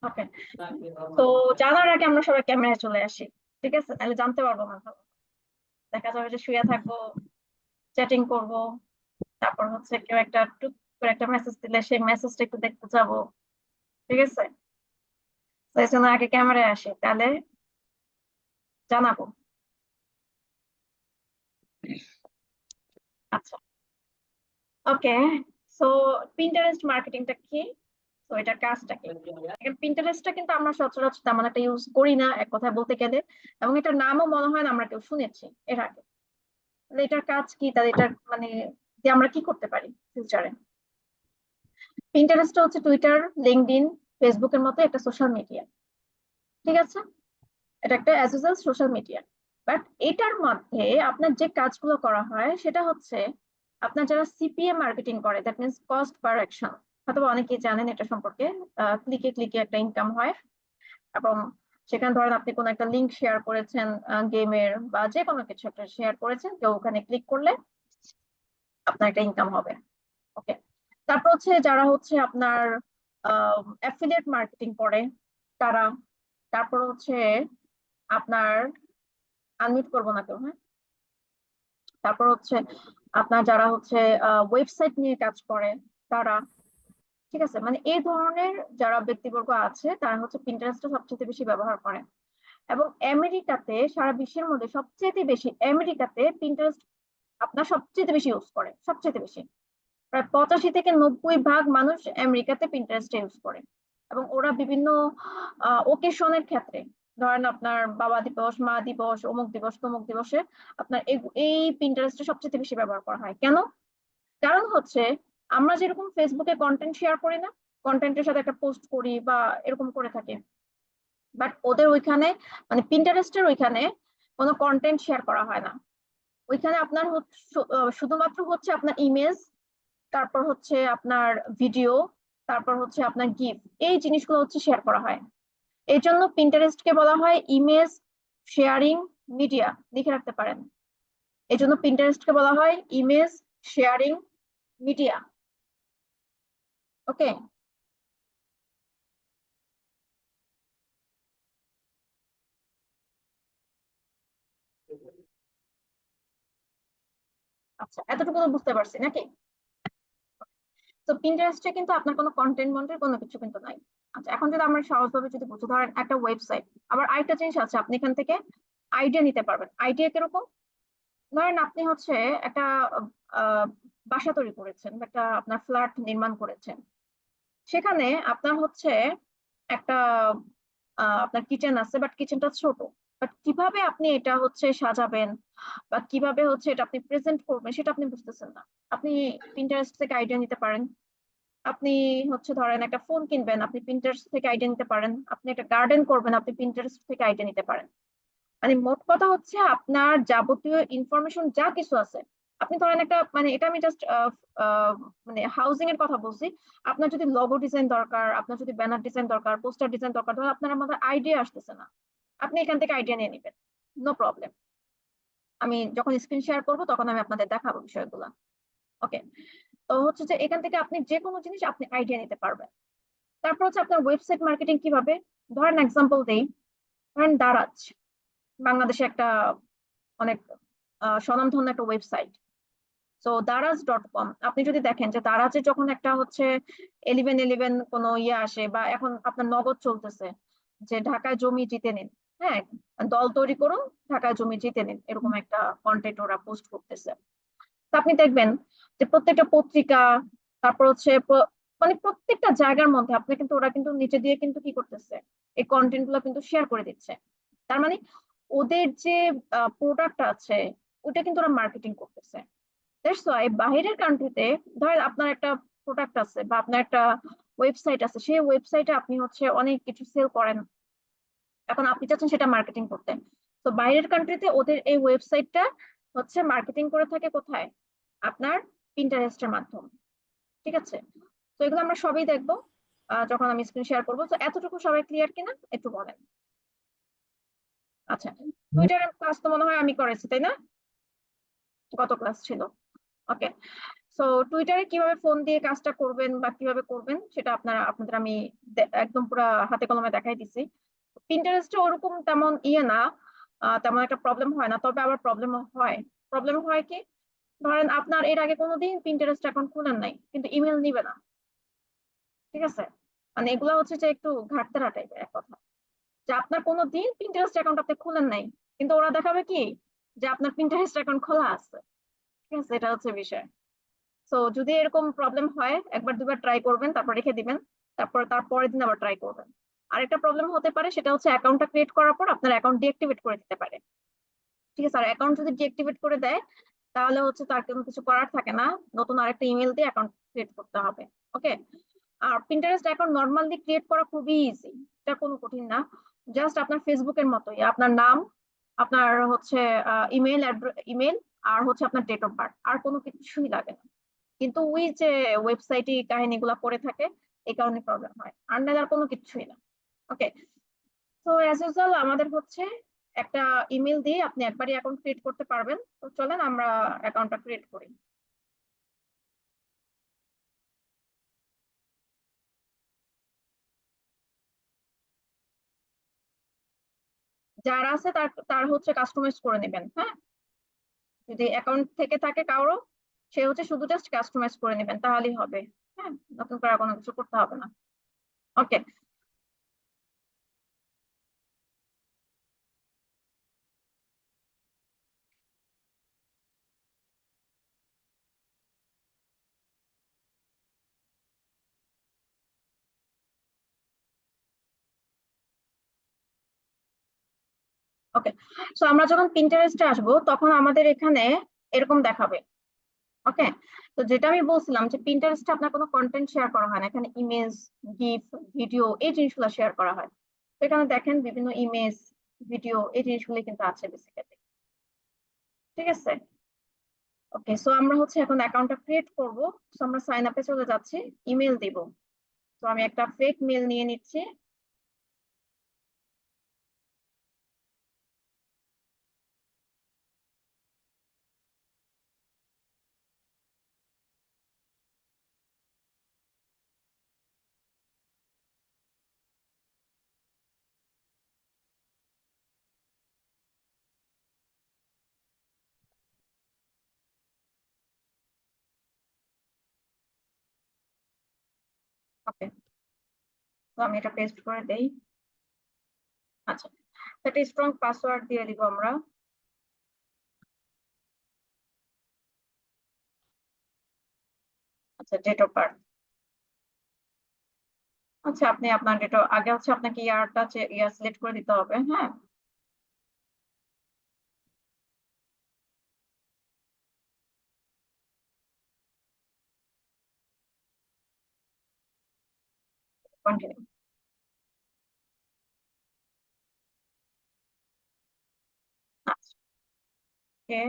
ওকে, তো জানার আগে আমরা সবাই ক্যামেরায় চলে আসি, ঠিক আছে? তাহলে জানতে পারবো না ভালো। দেখা যাবে যে শুয়ে থাকবো, চ্যাটিং করব, তারপর হচ্ছে কেউ একটা টুক করে একটা মেসেজ দিলে সেই মেসেজটা একটু দেখতে যাবো, ঠিক আছে? তো এই জন্য আগে ক্যামেরায় আসি, তাহলে জানাবো। আচ্ছা, ওকে। সো পিন্টারেস্ট মার্কেটিংটা কি? তো এটার কাজটা কি? পিন্টারেস্টটা কিন্তু আমরা সচরাচর তেমন একটা ইউজ করি না এক কথায় বলতে গেলে, এবং এটার নামও মনে হয় না আমরা কেউ শুনেছি এর আগে। তাহলে এটার কাজ কি, তাহলে এটার মানে যে আমরা কি করতে পারি ফিউচারে? পিন্টারেস্টটা হচ্ছে টুইটার, লিঙ্কডইন, ফেসবুকের মতো একটা সোশ্যাল মিডিয়া, ঠিক আছে? এটা একটা as usual social media. But এটার মধ্যে আপনার যে কাজগুলো করা হয় সেটা হচ্ছে, আপনার যারা সিপিএ মার্কেটিং করে, that means cost per action, হয়তো অনেকেই জানেন এটা সম্পর্কে। ক্লিকে ক্লিকে একটা ইনকাম হয়, এবং সেখানে ধরেন আপনি কোনো একটা লিংক শেয়ার করেছেন, গেমের বা যে কোনো কিছু একটা শেয়ার করেছেন, কেউ ওখানে ক্লিক করলে আপনার একটা ইনকাম হবে। ওকে, তারপর হচ্ছে যারা হচ্ছে আপনার অ্যাফিলিয়েট মার্কেটিং করে তারা, তারপর হচ্ছে আপনার, আনমিউট করবো না কেউ, হ্যাঁ? তারপর হচ্ছে আপনার যারা হচ্ছে ওয়েবসাইট নিয়ে কাজ করে তারা, ঠিক আছে? মানে এই ধরনের যারা ব্যক্তিবর্গ আছে তারা হচ্ছে পিন্টারেস্টটা সবচেয়ে বেশি ব্যবহার করে। এবং আমেরিকাতে, সারা বিশ্বের মধ্যে সবচেয়ে বেশি আমেরিকাতে পিন্টারেস্ট আপনার সবচেয়ে বেশি ইউজ করে, সবচেয়ে বেশি। প্রায় 85 থেকে 90 ভাগ মানুষ আমেরিকাতে পিন্টারেস্ট ইউজ করে। এবং ওরা বিভিন্ন ওকেশনের ক্ষেত্রে, ধরেন আপনার বাবা দিবস, মা দিবস, অমুক দিবস, তমুক দিবসে আপনার এই পিন্টারেস্টটা সবচেয়ে বেশি ব্যবহার করা হয়। কেন? কারণ হচ্ছে, আমরা যেরকম ফেসবুকে কন্টেন্ট শেয়ার করি না, কন্টেন্টের সাথে একটা পোস্ট করি বা এরকম করে থাকি, বাট ওদের ওইখানে মানে পিন্টারেস্টের ওইখানে কোনো কন্টেন্ট শেয়ার করা হয় না। ওইখানে আপনার শুধুমাত্র হচ্ছে আপনার ইমেজ, তারপর হচ্ছে আপনার ভিডিও, তারপর হচ্ছে আপনার গিফট, এই জিনিসগুলো হচ্ছে শেয়ার করা হয়। এই জন্য পিন্টারেস্টকে বলা হয় ইমেজ শেয়ারিং মিডিয়া, লিখে রাখতে পারেন। এই জন্য পিন্টারেস্টকে বলা হয় ইমেজ শেয়ারিং মিডিয়া। ওকে, আচ্ছা, এতটুকু তো বুঝতে পারছি নাকি? তো পিন্টারেস্টে কিন্তু আপনার কোনো কন্টেন্ট মন্টের কোনো কিছু কিন্তু নাই। আচ্ছা, এখন যদি আমরা সহজভাবে যদি বুঝতে, ধরেন একটা ওয়েবসাইট, আবার আরেকটা জিনিস আছে, আপনি এখান থেকে আইডিয়া নিতে পারবেন। আইডিয়া কিরকম? ধরেন আপনি হচ্ছে একটা আহ, বাসা তৈরি করেছেন, বা একটা আপনার ফ্ল্যাট নির্মাণ করেছেন। সেখানে আপনার হচ্ছে একটা আপনার কিচেন আছে, বাট কিচেনটা ছোট। বাট কিভাবে আপনি এটা হচ্ছে সাজাবেন বা কিভাবে হচ্ছে এটা আপনি প্রেজেন্ট করবেন সেটা আপনি বুঝতেছেন না। আপনি পিন্টারেস্ট থেকে আইডিয়া নিতে পারেন। আপনি হচ্ছে ধরেন একটা ফোন কিনবেন, আপনি পিন্টারেস্ট থেকে আইডিয়া নিতে পারেন। আপনি একটা গার্ডেন করবেন, আপনি পিন্টারেস্ট থেকে আইডিয়া নিতে পারেন। মানে মোট কথা হচ্ছে, আপনার যাবতীয় ইনফরমেশন যা কিছু আছে, আপনি ধরেন একটা, মানে এটা আমি জাস্ট মানে হাউজিং এর কথা বলছি। আপনার যদি লোগো ডিজাইন দরকার, আপনার যদি ব্যানার ডিজাইন দরকার, পোস্টার ডিজাইন দরকার, ধরেন আপনার আমাদের আইডিয়া আসতেছে না, আপনি এখান থেকে আইডিয়া নিয়ে নেবেন, নো প্রবলেম। আমি যখন স্ক্রিন শেয়ার করবো তখন আমি আপনাদের দেখাবো বিষয়গুলো। ওকে, তো হচ্ছে যে এখান থেকে আপনি যে কোনো জিনিস আপনি আইডিয়া নিতে পারবেন। তারপর হচ্ছে আপনার ওয়েবসাইট মার্কেটিং কিভাবে, ধরেন এক্সাম্পল দেই। ধরেন দারাজ, বাংলাদেশে একটা অনেক স্বনামধন্য একটা ওয়েবসাইট। তো দারাজ.কম, আপনি যদি দেখেন যে দারাজে যখন একটা হচ্ছে 1111 কোনো ইয়ে আসে, বা এখন আপনার নগদ চলতেছে যে ঢাকায় জমি জিতে নিন, হ্যাঁ, দল তৈরি করুন, ঢাকায় জমি জিতে নিন, এরকম একটা কন্টেন্ট ওরা পোস্ট করতেছে। তো আপনি দেখবেন যে প্রত্যেকটা পত্রিকা, তারপর হচ্ছে মানে প্রত্যেকটা জায়গার মধ্যে আপনি কিন্তু, ওরা কিন্তু নিচে দিয়ে কিন্তু কি করতেছে, এই কন্টেন্ট গুলো কিন্তু শেয়ার করে দিচ্ছে। তার মানে ওদের যে প্রোডাক্ট আছে, ওটা কিন্তু ওরা মার্কেটিং করতেছে। দ্যাটস ওয়াই বাইরের কান্ট্রিতে, ধরেন আপনার একটা প্রোডাক্ট আছে বা আপনার একটা ওয়েবসাইট আছে, সেই ওয়েবসাইটে আপনি হচ্ছে অনেক কিছু সেল করেন, এখন আপনি চাচ্ছেন সেটা মার্কেটিং করতে। তো বাইরের কান্ট্রিতে ওদের এই ওয়েবসাইটটা হচ্ছে মার্কেটিং করে থাকে কোথায়? আপনার পিন্টারেস্টের মাধ্যমে, ঠিক আছে? তো এগুলো আমরা সবই দেখবো যখন আমি স্ক্রিন শেয়ার করবো। তো এতটুকু সবাই ক্লিয়ার কিনা একটু বলেন। আচ্ছা, টুইটারের ক্লাস তো মনে হয় আমি করেছি, তাই না? গত ক্লাস ছিল। ওকে, সো টুইটারে কিভাবে ফোন দিয়ে কাজটা করবেন বা কিভাবে করবেন সেটা আপনাদের আমি একদম পুরো হাতে কলমে দেখাই দিছি। পিন্টারেস্টে ওরকম তেমন ইয়ে না, তেমন একটা প্রবলেম হয় না, তবে আবার প্রবলেম হয় কি, ধরেন আপনার এর আগে কোনোদিন পিন্টারেস্ট অ্যাকাউন্ট খুলেন নাই কিন্তু ইমেল নিবে না, ঠিক আছে? মানে এগুলো হচ্ছে যে একটু ঘাটতেরা টাইপের এক কথা, যে আপনার কোনো দিন পিন্টারেস্ট অ্যাকাউন্ট আপনি খুলেন নাই কিন্তু ওরা দেখাবে কি যে আপনার পিন্টারেস্ট অ্যাকাউন্ট খোলা আছে, ঠিক আছে? এটা হচ্ছে বিষয়। সো যদি এরকম প্রবলেম হয় একবার দুবার ট্রাই করবেন, তারপর রেখে দিবেন, তারপর তারপরের দিন আবার ট্রাই করবেন। আরেকটা প্রবলেম হতে পারে, সেটা হচ্ছে অ্যাকাউন্টটা ক্রিয়েট করার পর আপনার অ্যাকাউন্ট ডিঅ্যাক্টিভেট করে দিতে পারে, ঠিক আছে? আর অ্যাকাউন্ট যদি ডিঅ্যাক্টিভেট করে দেয় তাহলে হচ্ছে তার কোনো কিছু করার থাকে না, নতুন আরেকটা ইমেল দিয়ে অ্যাকাউন্ট ক্রিয়েট করতে হবে। ওকে। আর পিন্টারেস্ট অ্যাকাউন্ট নর্মালি ক্রিয়েট করা খুবই ইজি, এটা কোনো কঠিন না। জাস্ট আপনার ফেসবুকের মতোই আপনার নাম, আপনার হচ্ছে ইমেল, আর হচ্ছে আপনার ডেট অফ বার্থ, আর কোনো কিছুই লাগে না। কিন্তু ওই যে ওয়েবসাইটে কাহিনীগুলো করে থাকে, এই কারণে প্রবলেম হয়, আর নাহলে আর কোনো কিছুই না। ওকে। তো অ্যাজ ইউজুয়াল আমাদের হচ্ছে একটা ইমেল দিয়ে আপনি একবারই অ্যাকাউন্ট ক্রিয়েট করতে পারবেন। তো চলেন আমরা অ্যাকাউন্টটা ক্রিয়েট করি। যার আছে তার তার হচ্ছে কাস্টমাইজ করে নেবেন, হ্যাঁ? যদি অ্যাকাউন্ট থেকে থাকে কারো, সে হচ্ছে শুধু জাস্ট কাস্টমাইজ করে নেবেন তাহলেই হবে। হ্যাঁ, নতুন করে আর কোনো কিছু করতে হবে না। ওকে। ওকে। সো আমরা যখন পিন্টারেস্টে আসবো তখন আমাদের এখানে এরকম দেখাবে। ওকে। তো যেটা আমি বলছিলাম যে পিন্টারেস্টে আপনার কোনো কন্টেন্ট শেয়ার করা হয় না, এখানে ইমেজ, গিফ, ভিডিও এই জিনিসগুলো শেয়ার করা হয়। তো এখানে দেখেন বিভিন্ন ইমেজ, ভিডিও এই জিনিসগুলো কিন্তু আছে বেসিক্যালি, ঠিক আছে? ওকে। সো আমরা হচ্ছে এখন অ্যাকাউন্টটা ক্রিয়েট করব। সো আমরা সাইন আপে চলে যাচ্ছি, ইমেল দিব। তো আমি একটা ফেক মেল নিয়ে নিচ্ছি। ওকে। তো আমি এটা পেস্ট করে দেই। আচ্ছা, একটা স্ট্রং পাসওয়ার্ড দিয়ে দিব আমরা। আচ্ছা, ডেট অফ বার্থ। আচ্ছা, আপনি আপনার ডেট আগে হচ্ছে আপনাকে ইয়ারটা ইয়ার সিলেক্ট করে দিতে হবে, হ্যাঁ? কন্টিনিউ। আচ্ছা। ওকে।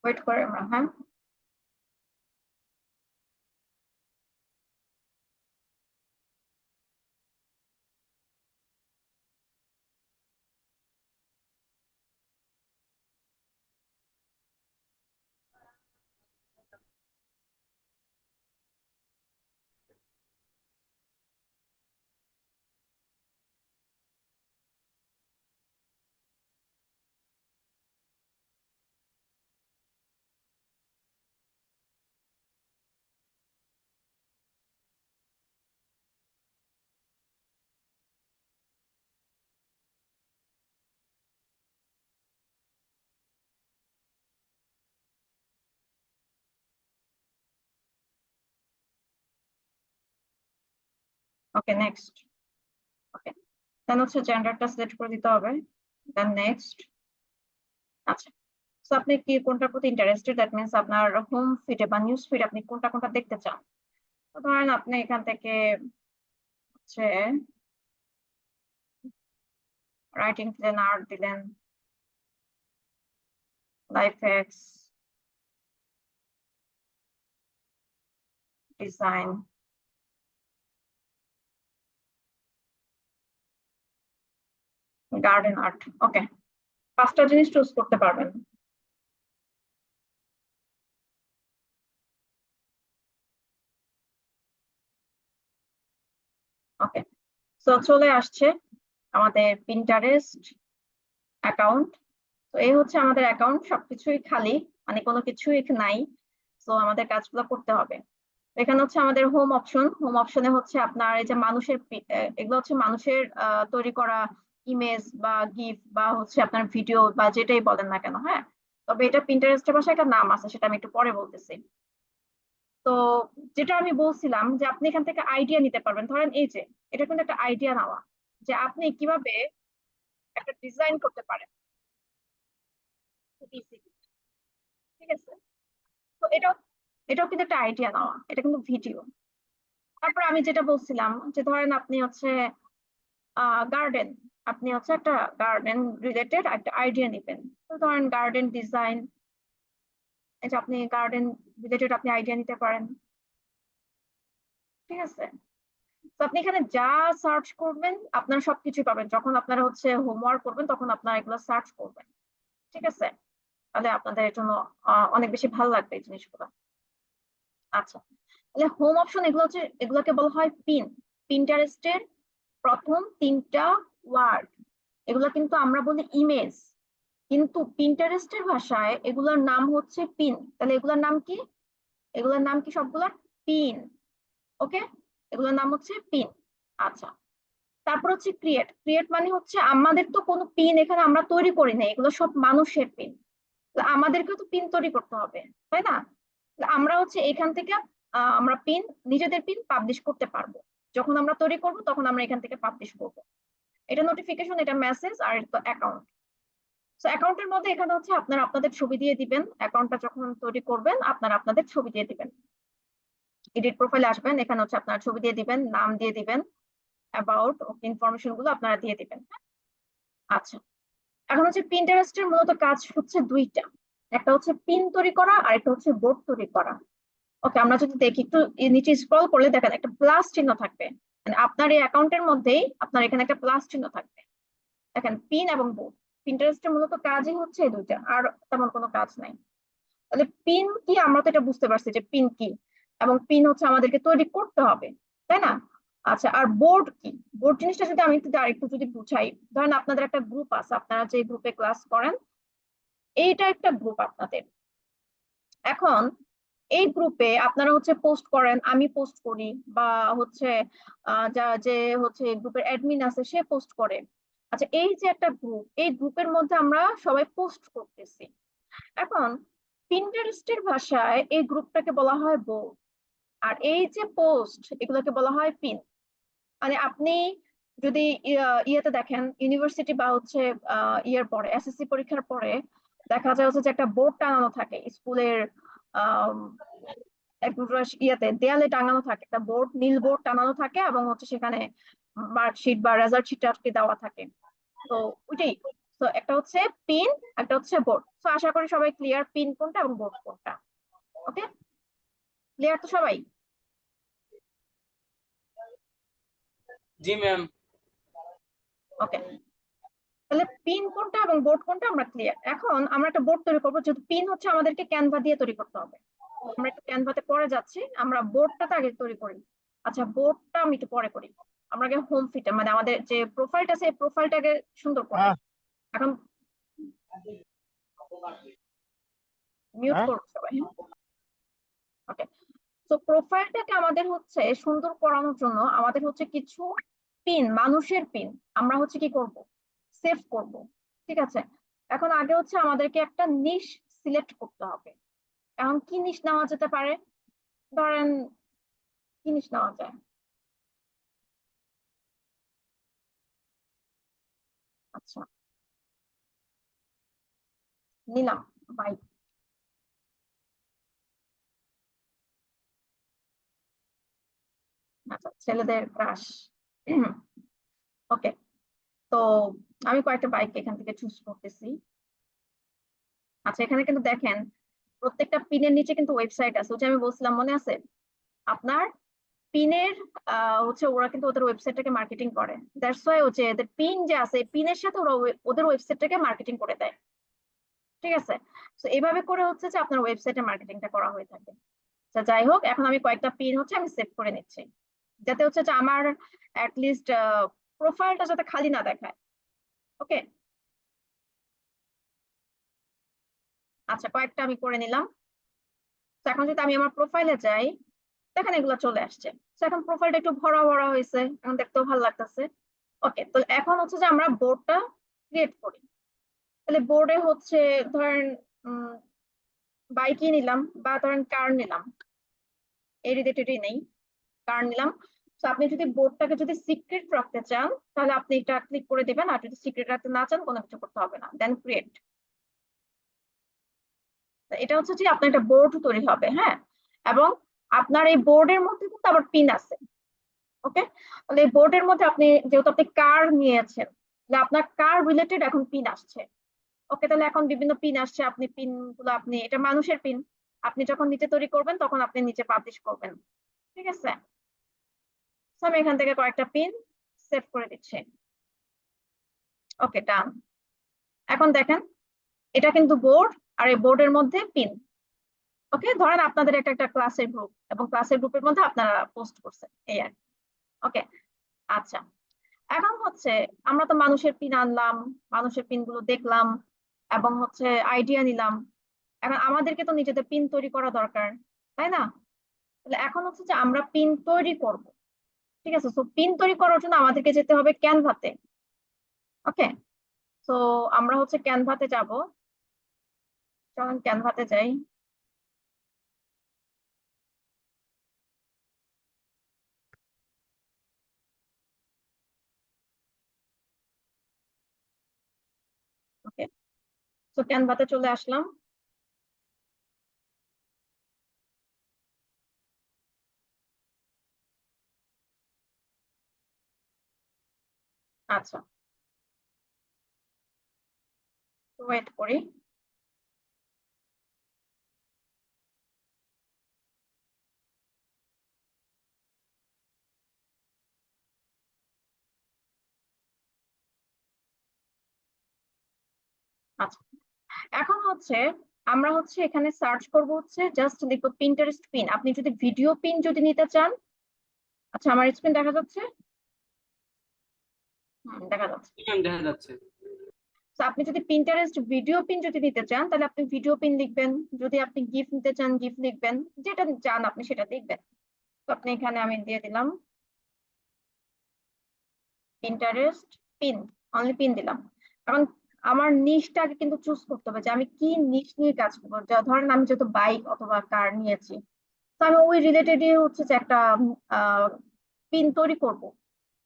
ওয়েট করে আমরা, হ্যাঁ। Okay next. ওকে, দেন হচ্ছে জেন্ডারটা সিলেক্ট করে দিতে হবে, দেন নেক্সট। আচ্ছা, তো আপনি কি কোনটার প্রতি ইন্টারেস্টেড, দ্যাট মিনস আপনার হোম ফিডে বা নিউজ ফিড আপনি কোনটা কোনটা দেখতে চান। তো ধরেন আপনি এখান থেকে হচ্ছে রাইটিং দিলেন, আর্ট দিলেন, life hacks, design, garden art. Okay, 5টা জিনিস চুজ করতে পারবেন। ওকে, তো চলে আসছে আমাদের পিন্টারেস্ট অ্যাকাউন্ট। তো এই হচ্ছে আমাদের অ্যাকাউন্ট, সবকিছুই খালি, মানে কোনো কিছুই এখানে নাই। তো আমাদের কাজগুলো করতে হবে। তো এখানে হচ্ছে আমাদের হোম অপশন, হোম অপশনে হচ্ছে আপনার এই যে মানুষের এগুলো হচ্ছে মানুষের তৈরি করা ইমেজ বা গিফট বা হচ্ছে আপনার ভিডিও বা যেটাই বলেন না কেন, হ্যাঁ। তবে এটা পিন্টারেস্টের ভাষায় একটা নাম আছে, সেটা আমি একটু পরে বলতেছি। তো যেটা আমি বলছিলাম যে আপনি এখান থেকে আইডিয়া নিতে পারবেন, ধরেন এই যে এটা কিন্তু একটা আইডিয়া নেওয়া, যে আপনি কিভাবে একটা ডিজাইন করতে পারেন খুব easily, ঠিক আছে। তো এটাও এটাও কিন্তু একটা আইডিয়া নেওয়া, এটা কিন্তু ভিডিও। তারপর আমি যেটা বলছিলাম যে ধরেন আপনি হচ্ছে গার্ডেন, আপনি হচ্ছে একটা গার্ডেন রিলেটেড একটা আইডিয়া নেবেন। তো ধরেন গার্ডেন ডিজাইন, এই যে আপনি গার্ডেন রিলেটেড আপনি আইডিয়া নিতে পারেন, ঠিক আছে। তো আপনি এখানে যা সার্চ করবেন আপনার সবকিছু পাবেন, যখন আপনারা হচ্ছে হোমওয়ার্ক করবেন তখন আপনারা এগুলো সার্চ করবেন, ঠিক আছে। তাহলে আপনাদের এর জন্য অনেক বেশি ভালো লাগবে এই জিনিসগুলো। আচ্ছা, তাহলে হোম অপশন এগুলো হচ্ছে, এগুলোকে বলা হয় পিন। পিন্টারেস্টের প্রথম 3টা ওয়ার্ড, এগুলো কিন্তু আমরা বলি ইমেজ, কিন্তু পিন্টারেস্টের ভাষায় এগুলোর নাম হচ্ছে পিন। তাহলে এগুলোর নাম কি? এগুলোর নাম কি সবগুলোর? পিন। ওকে, এগুলোর নাম হচ্ছে পিন। আচ্ছা, তারপর হচ্ছে ক্রিয়েট। ক্রিয়েট মানে হচ্ছে আমাদের তো কোনো পিন এখানে আমরা তৈরি করি না, এগুলো সব মানুষের পিন। আমাদেরকেও তো পিন তৈরি করতে হবে, তাই না? আমরা হচ্ছে এখান থেকে আমরা পিন, নিজেদের পিন পাবলিশ করতে পারবো। যখন আমরা তৈরি করব তখন আমরা এখান থেকে পাবলিশ করব। এটা নোটিফিকেশন, এটা মেসেজ, আর এটা অ্যাকাউন্ট। তো অ্যাকাউন্টের মধ্যে এখানে হচ্ছে আপনারা আপনাদের ছবি দিয়ে দিবেন, অ্যাকাউন্টটা যখন তৈরি করবেন আপনারা আপনাদের ছবি দিয়ে দিবেন। এডিট প্রোফাইলে আসবেন, এখানে হচ্ছে আপনার ছবি দিয়ে দিবেন, নাম দিয়ে দিবেন, অ্যাবাউট ইনফরমেশন গুলো আপনারা দিয়ে দিবেন। আচ্ছা, এখন হচ্ছে পিন্টারেস্টের মূলত কাজ হচ্ছে 2টা, একটা হচ্ছে পিন তৈরি করা আর একটা হচ্ছে বোর্ড তৈরি করা। ওকে, আমরা যদি দেখি একটু নিচে স্ক্রল করলে দেখেন একটা প্লাস চিহ্ন থাকবে, মানে আপনার এই অ্যাকাউন্টের মধ্যেই আপনার এখানে একটা প্লাস চিহ্ন থাকবে। দেখেন পিন এবং বোর্ড, পিন্টারেস্টের মূলত কাজই হচ্ছে এই 2টা, আর তেমন কোনো কাজ নাই। তাহলে পিন কি, আমরা তো এটা বুঝতে পারছি যে পিন কি, এবং পিন হচ্ছে আমাদেরকে তৈরি করতে হবে, তাই না? আচ্ছা, আর বোর্ড কি? বোর্ড জিনিসটা যদি আমি একটু আরেকটু যদি বুঝাই, ধরেন আপনাদের একটা গ্রুপ আছে, আপনারা যে গ্রুপে ক্লাস করেন, এইটা একটা গ্রুপ আপনাদের। এখন এই গ্রুপে আপনারা হচ্ছে পোস্ট করেন, আমি পোস্ট করি, বা হচ্ছে যা যে হচ্ছে গ্রুপের অ্যাডমিন আছে সে পোস্ট করে। আচ্ছা, এই যে একটা গ্রুপ, এই গ্রুপের মধ্যে আমরা সবাই পোস্ট করতেছি। এখন পিন্টারেস্টের ভাষায় এই গ্রুপটাকে বলা হয় বোর্ড, আর এই যে পোস্ট এগুলোকে বলা হয় পিন। মানে আপনি যদি ইয়েতে দেখেন, ইউনিভার্সিটি বা হচ্ছে ইয়ের পরে এসএসসি পরীক্ষার পরে দেখা যায় হচ্ছে যে একটা বোর্ড টাঙানো থাকে স্কুলের, আহ ইয়েতে দেয়ালে টাঙানো থাকে একটা বোর্ড, নীল বোর্ড টাঙানো থাকে, এবং হচ্ছে সেখানে মার্কশিট বা রেজাল্ট শিট আটকে দেওয়া থাকে। তো ওইটাই। তো একটা হচ্ছে পিন, একটা হচ্ছে বোর্ড। তো আশা করি সবাই ক্লিয়ার, পিন কোনটা এবং বোর্ড কোনটা। ওকে, ক্লিয়ার তো সবাই? জি ম্যাম। ওকে, তাহলে পিন কোনটা এবং বোর্ড কোনটা আমরা ক্লিয়ার। এখন আমরা একটা বোর্ড তৈরি করবো, যেহেতু পিন হচ্ছে আমাদেরকে ক্যানভা দিয়ে তৈরি করতে হবে। আমরা একটু ক্যানভাতে পরে যাচ্ছি, আমরা বোর্ডটা আগে তৈরি করি। আচ্ছা, বোর্ডটা আমি একটু পরে করি। আমরা আগে হোম ফিটে মানে আমাদের যে প্রোফাইলটা আছে এই প্রোফাইলটাকে সুন্দর করি। হ্যাঁ এখন মিউট হ্যাঁ করবো সবাই, হ্যাঁ। ওকে, তো প্রোফাইলটাকে আমাদের হচ্ছে সুন্দর করানোর জন্য আমাদের হচ্ছে কিছু পিন, মানুষের পিন আমরা হচ্ছে কি করব, সেভ করব, ঠিক আছে। এখন আগে হচ্ছে আমাদেরকে একটা নিশ সিলেক্ট করতে হবে। এখন কি নিশ নেওয়া যেতে পারে? ধরেন কি নিশ নেওয়া যায়? আচ্ছা, নিলাম বাইক। আচ্ছা, ছেলেদের ক্রাশ। ওকে, তো আমি কয়েকটা বাইক এখান থেকে চুজ করতেছি। আচ্ছা, এখানে কিন্তু দেখেন প্রত্যেকটা পিনের নিচে কিন্তু ওয়েবসাইট আছে, ওটা আমি বলছিলাম মনে আছে আপনার। পিনের হচ্ছে ওরা কিন্তু ওদের ওয়েবসাইটটাকে মার্কেটিং করে। দ্যাটস ওয়াই হচ্ছে এদের পিন যে আছে, পিনের সাথে ওরা ওদের ওয়েবসাইটটাকে মার্কেটিং করে দেয়। ঠিক আছে, তো এইভাবে করে হচ্ছে যে আপনার ওয়েবসাইটে মার্কেটিংটা করা হয়ে থাকে। আচ্ছা, যাই হোক, এখন আমি কয়েকটা পিন হচ্ছে আমি সেভ করে নিচ্ছি, যাতে হচ্ছে যে আমার লিস্ট প্রোফাইলটা যাতে খালি না দেখায়। ওকে, আচ্ছা, কয়েকটা আমি করে নিলাম। তো এখন যদি আমি আমার প্রোফাইলে যাই, দেখেন এগুলো চলে আসছে। তো এখন প্রোফাইলটা একটু ভরা ভরা হয়েছে, এখন দেখতেও ভালো লাগতেছে। ওকে, তো এখন হচ্ছে যে আমরা বোর্ডটা ক্রিয়েট করি। তাহলে বোর্ডে হচ্ছে ধরেন বাইকই নিলাম বা ধরেন কার নিলাম, এই রিলেটেডই নেই, কার নিলাম। তো আপনি যদি বোর্ডটাকে যদি সিক্রেট রাখতে চান, তাহলে আপনি এটা ক্লিক করে দিবেন, আর যদি সিক্রেট রাখতে না চান কোনো কিছু করতে হবে না, দেন ক্রিয়েট। এটা হচ্ছে যে আপনার একটা বোর্ড তৈরি হবে, হ্যাঁ। এবং আপনার এই বোর্ডের মধ্যে কিন্তু আবার পিন আছে। ওকে, তাহলে এই বোর্ডের মধ্যে আপনি যেহেতু আপনি কার নিয়েছেন, তাহলে আপনার কার রিলেটেড এখন পিন আসছে। ওকে, তাহলে এখন বিভিন্ন পিন আসছে, আপনি পিন গুলো আপনি, এটা মানুষের পিন, আপনি যখন নিচে তৈরি করবেন তখন আপনি নিচে পাবলিশ করবেন। ঠিক আছে, তো আমি এখান থেকে কয়েকটা পিন সেভ করে দিচ্ছি। ওকে, ডান। এখন দেখেন এটা কিন্তু বোর্ড, আর এই বোর্ডের মধ্যে পিন। ওকে, ধরেন আপনাদের একটা একটা ক্লাসের গ্রুপ, এবং ক্লাসের গ্রুপের মধ্যে আপনারা পোস্ট করছেন, এই আর। ওকে, আচ্ছা, এখন হচ্ছে আমরা তো মানুষের পিন আনলাম, মানুষের পিন গুলো দেখলাম, এবং হচ্ছে আইডিয়া নিলাম। এখন আমাদেরকে তো নিজেদের পিন তৈরি করা দরকার, তাই না? তাহলে এখন হচ্ছে যে আমরা পিন তৈরি করব। ঠিক আছে, তো পিন তৈরি করার জন্য আমাদেরকে যেতে হবে ক্যানভাতে। ওকে, তো আমরা হচ্ছে ক্যানভাতে যাব। চলুন ক্যানভাতে যাই। ওকে, তো ক্যানভাতে চলে আসলাম। আচ্ছা, ওয়েট করি। আচ্ছা, এখন হচ্ছে আমরা হচ্ছে এখানে সার্চ করব, হচ্ছে জাস্ট লিখবো পিন্টারেস্ট পিন। আপনি যদি ভিডিও পিন যদি নিতে চান, আচ্ছা আমার স্ক্রিন দেখা যাচ্ছে? দেখা যাচ্ছে। জি ম্যাম, দেখা যাচ্ছে। তো আপনি যদি পিন্টারেস্ট ভিডিও পিন যদি নিতে চান, তাহলে আপনি ভিডিও পিন লিখবেন। যদি আপনি গিফট নিতে চান, গিফট লিখবেন, যেটা চান আপনি সেটা লিখবেন। তো আপনি এখানে আমি দিয়ে দিলাম পিন্টারেস্ট পিন, অনলি পিন দিলাম। এখন আমার নিশটাকে কিন্তু চুজ করতে হবে যে আমি কি নিশ নিয়ে কাজ করবো। ধরেন আমি যেহেতু বাইক অথবা কার নিয়েছি, তো আমি ওই রিলেটেডই হচ্ছে যে একটা পিন তৈরি করব।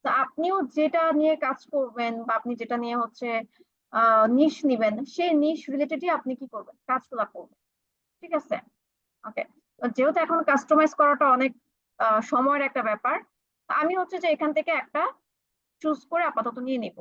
তো আপনিও যেটা নিয়ে কাজ করবেন, বা আপনি যেটা নিয়ে হচ্ছে নিশ নিবেন, সেই নিশ রিলেটেডই আপনি কি করবেন, কাজগুলা করবেন। ঠিক আছে, ওকে। যেহেতু এখন কাস্টমাইজ করাটা অনেক সময়ের একটা ব্যাপার, তা আমি হচ্ছে যে এখান থেকে একটা চুজ করে আপাতত নিয়ে নিব।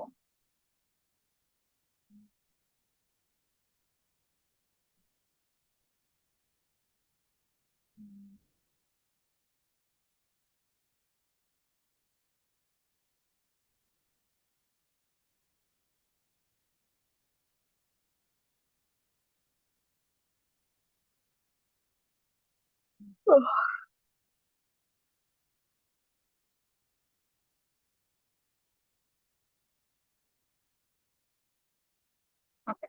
ওকে,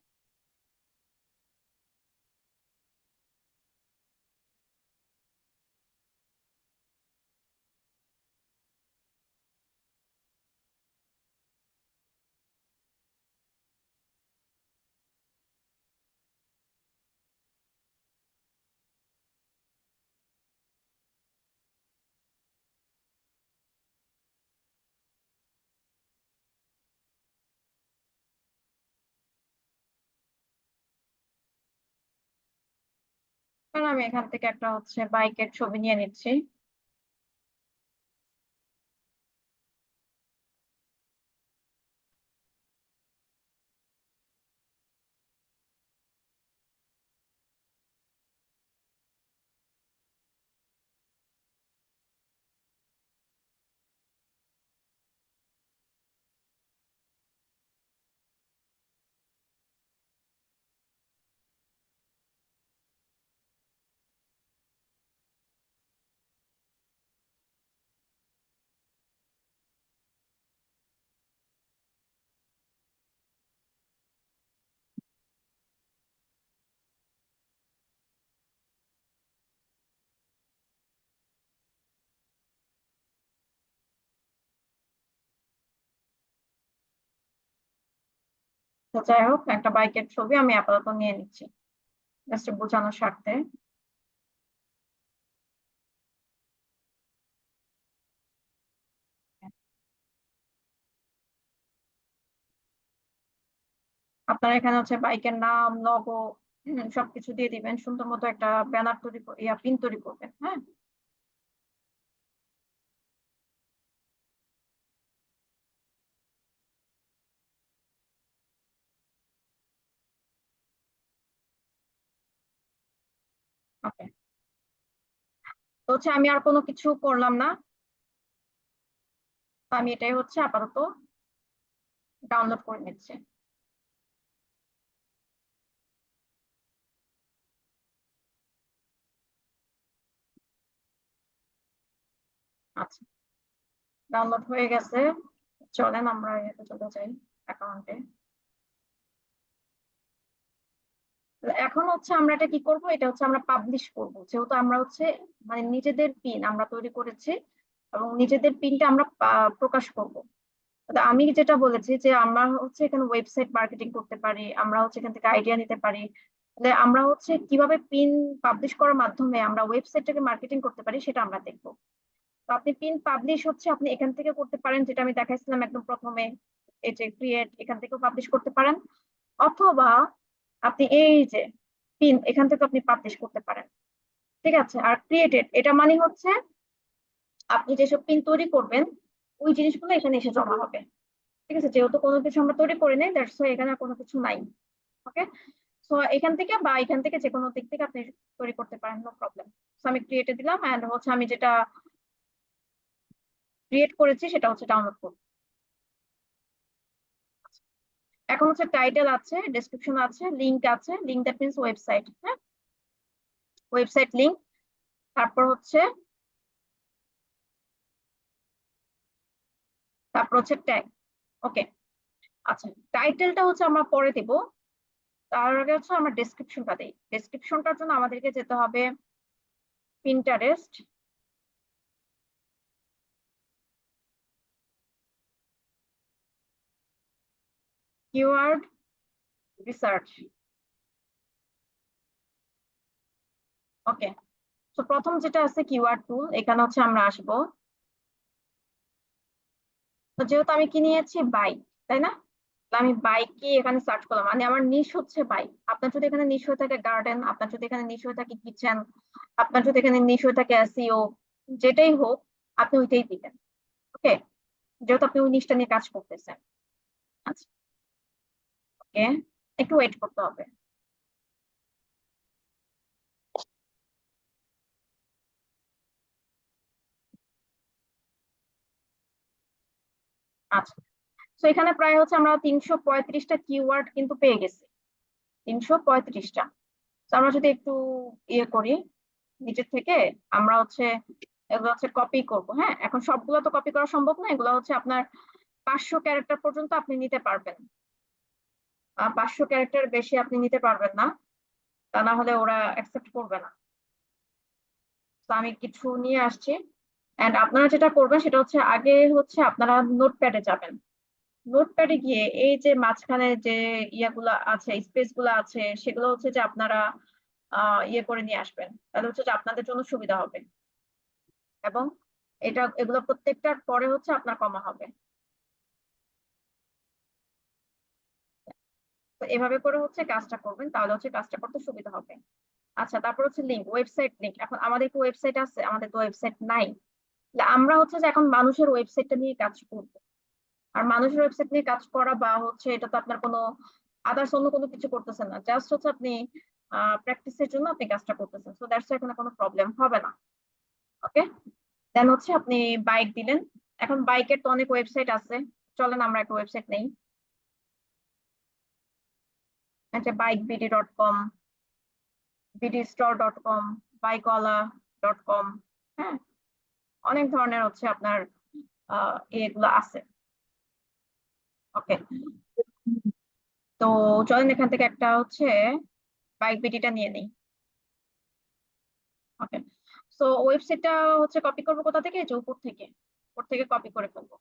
কারণ আমি এখান থেকে একটা হচ্ছে বাইকের ছবি নিয়ে নিচ্ছি। তো যাই হোক, একটা বাইকের ছবি আমি আপাতত নিয়ে নিচ্ছি জাস্ট বোঝানোর স্বার্থে। আপনারা এখানে হচ্ছে বাইকের নাম, লোগো সবকিছু দিয়ে দিবেন, সুন্দর মতো একটা ব্যানার তৈরি পিন তৈরি করবেন। হ্যাঁ, ওকে। তো হচ্ছে আমি আর কোনো কিছু করলাম না, তো আমি এটাই হচ্ছে আপাতত ডাউনলোড করে নিচ্ছি। আচ্ছা, ডাউনলোড হয়ে গেছে। চলেন আমরা এতে চলে যাই, অ্যাকাউন্টে। এখন হচ্ছে আমরা এটা কি করব, এটা হচ্ছে আমরা পাবলিশ করব, যেহেতু আমরা হচ্ছে মানে নিজেদের পিন আমরা তৈরি করেছি এবং নিজেদের পিনটা আমরা প্রকাশ করব। তো আমি যেটা বলেছি যে আমরা হচ্ছে এখানে ওয়েবসাইট মার্কেটিং করতে পারি, আমরা হচ্ছে এখান থেকে আইডিয়া নিতে পারি। তাহলে আমরা হচ্ছে কিভাবে পিন পাবলিশ করার মাধ্যমে আমরা ওয়েবসাইটটাকে মার্কেটিং করতে পারি সেটা আমরা দেখবো। তো আপনি পিন পাবলিশ হচ্ছে আপনি এখান থেকে করতে পারেন, যেটা আমি দেখাইছিলাম একদম প্রথমে, এই যে ক্রিয়েট, এখান থেকেও পাবলিশ করতে পারেন। অথবা আপনি এই যে পিন, এখান থেকে আপনি পাবলিশ করতে পারেন। ঠিক আছে। আর ক্রিয়েটেড, এটা মানে হচ্ছে আপনি যেসব পিন তৈরি করবেন ওই জিনিসগুলো এখানে এসে জমা হবে। ঠিক আছে, যেহেতু কোনো কিছু আমরা তৈরি করি নাই, দ্যাটস ওয়াই এখানে আর কোনো কিছু নাই। ওকে। সো এখান থেকে বা এখান থেকে যে কোনো দিক থেকে আপনি তৈরি করতে পারেন, নো প্রবলেম। সো আমি ক্রিয়েটে দিলাম, এন্ড হচ্ছে আমি যেটা ক্রিয়েট করেছি সেটা হচ্ছে ডাউনলোড করব। এখন হচ্ছে টাইটেল আছে, ডেসক্রিপশন আছে, লিংক আছে। Link that means website. হ্যাঁ, ওয়েবসাইট লিংক। তারপর হচ্ছে ট্যাগ। ওকে। আচ্ছা, টাইটেলটা হচ্ছে আমরা পরে দিব, তার আগে হচ্ছে আমরা ডেসক্রিপশনটা দিই। ডেসক্রিপশনটার জন্য আমাদেরকে যেতে হবে পিন্টারেস্ট, কিওয়ার্ড রিসার্চ। ওকে। তো প্রথম যেটা আছে কিওয়ার্ড টুল, এখানে হচ্ছে আমরা আসবো। তো যেহেতু আমি কি নিয়েছি, বাইক, তাই না? তো আমি বাইককে এখানে সার্চ করলাম, মানে আমার নিশ হচ্ছে বাইক। আপনার যদি এখানে নিশ হয়ে থাকে গার্ডেন, আপনার যদি এখানে নিশ হয়ে থাকে কিচেন, আপনার যদি এখানে নিশ হয়ে থাকে এসইও, যেটাই হোক আপনি ওইটাই দিবেন। ওকে, যেহেতু আপনি ওই নিশটা নিয়ে কাজ করতেছেন। আচ্ছা, ওকে, একটু ওয়েট করতে হবে। আচ্ছা, তো এখানে প্রায় হচ্ছে আমরা 335টা কিওয়ার্ড কিন্তু পেয়ে গেছি। 335টা। তো আমরা যদি একটু ইয়ে করি নিচের থেকে, আমরা হচ্ছে এগুলো হচ্ছে কপি করব। হ্যাঁ, এখন সবগুলো তো কপি করা সম্ভব না, এগুলো হচ্ছে আপনার 500 ক্যারেক্টার পর্যন্ত আপনি নিতে পারবেন। 500 ক্যারেক্টার বেশি আপনি নিতে পারবেন না, তা না হলে ওরা অ্যাকসেপ্ট করবে না। তো আমি কিছু নিয়ে আসছি। এন্ড আপনারা যেটা করবেন সেটা হচ্ছে আগে হচ্ছে আপনারা নোটপ্যাডে যাবেন। নোটপ্যাডে গিয়ে এই যে মাঝখানে যে ইয়াগুলা আছে, স্পেস গুলা আছে, সেগুলো হচ্ছে যে আপনারা ইয়ে করে নিয়ে আসবেন, তাহলে হচ্ছে যে আপনাদের জন্য সুবিধা হবে। এবং এগুলো প্রত্যেকটার পরে হচ্ছে আপনার কমা হবে। তো এভাবে করে হচ্ছে কাজটা করবেন, তাহলে হচ্ছে কাজটা করতে সুবিধা হবে। আচ্ছা, তারপর হচ্ছে লিঙ্ক, ওয়েবসাইট লিঙ্ক। এখন আমাদের কি ওয়েবসাইট আছে? আমাদের তো ওয়েবসাইট নাই। তাহলে আমরা হচ্ছে যে এখন মানুষের ওয়েবসাইটটা নিয়ে কাজ করবো। আর মানুষের ওয়েবসাইট নিয়ে কাজ করা বা হচ্ছে এটা তো আপনার কোনো আদার্স অন্য কোনো কিছু করতেছেন না, জাস্ট হচ্ছে আপনি প্র্যাকটিসের জন্য আপনি কাজটা করতেছেন। সো দ্যাটস এখানে কোনো প্রবলেম হবে না। ওকে, দেন হচ্ছে আপনি বাইক দিলেন। এখন বাইকের তো অনেক ওয়েবসাইট আছে, চলেন আমরা একটা ওয়েবসাইট নেই। আচ্ছা, bikeBD.com, bdstore.com, bikeola.com। হ্যাঁ, অনেক ধরনের হচ্ছে আপনার এগুলো আছে। ওকে, তো চলেন এখান থেকে একটা হচ্ছে বাইক বিডিটা নিয়ে নিই। ওকে, সো ওয়েবসাইটটা হচ্ছে কপি করবো কোথা থেকে? যে উপর থেকে কপি করে ফেলবো।